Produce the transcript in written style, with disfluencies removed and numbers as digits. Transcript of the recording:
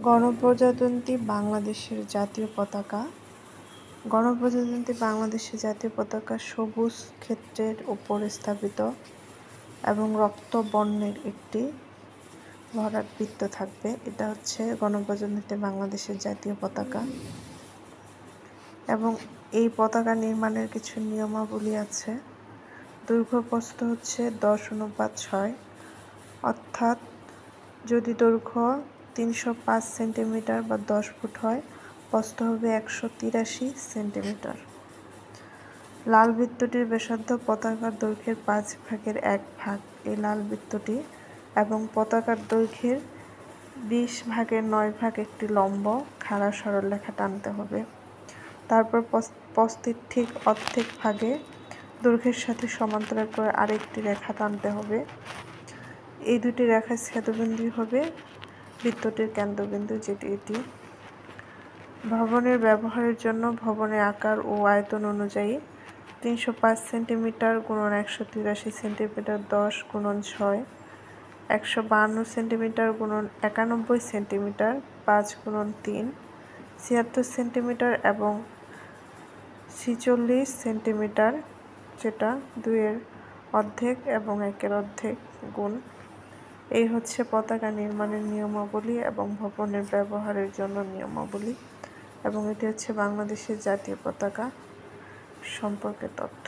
গণপ্রজাতন্ত্রী বাংলাদেশের জাতীয় পতাকা। গণপ্রজাতন্ত্রী বাংলাদেশের জাতীয় পতাকা সবুজ ক্ষেত্রের উপরে স্থাপিত এবং রক্ত বর্ণের একটি ভরাট বৃত্ত থাকবে। এটা হচ্ছে গণপ্রজাতন্ত্রী বাংলাদেশের জাতীয় পতাকা। এবং এই পতাকা নির্মাণের কিছু নিয়মাবলী আছে। দৈর্ঘ্য প্রস্থ হচ্ছে 10:6, অর্থাৎ যদি দৈর্ঘ্য 305 সেন্টিমিটার বা 10 ফুট হয়, প্রস্থ হবে 183 সেন্টিমিটার। লাল বৃত্তটির ব্যাসার্ধ পতাকার দৈর্ঘ্যের 5/1 এই লাল বৃত্তটি, এবং পতাকার দৈর্ঘ্যের 20/9 একটি লম্ব খাড়া সরলরেখা টানতে হবে। তারপর প্রস্থের ঠিক অর্ধেক ভাগে দৈর্ঘ্যের সাথে সমান্তরাল করে আরেকটি রেখা টানতে হবে। এই দুটি রেখার ছেদবিন্দু হবে বৃত্তটির কেন্দ্রবিন্দু, যেটি এটি। ভবনের ব্যবহারের জন্য ভবনের আকার ও আয়তন অনুযায়ী 305 centimetre × 183 centimetre 10×6, 152 centimetre × 91 centimetre 5×3, 76 centimetre এবং 46 সেন্টিমিটার, যেটা 2-এর অর্ধেক এবং 1-এর অর্ধেক গুণ। এই হচ্ছে পতাকা নির্মাণের নিয়মাবলী এবং ভবনের ব্যবহারের জন্য নিয়মাবলী, এবং এটি হচ্ছে বাংলাদেশের জাতীয় পতাকা সম্পর্কে তথ্য।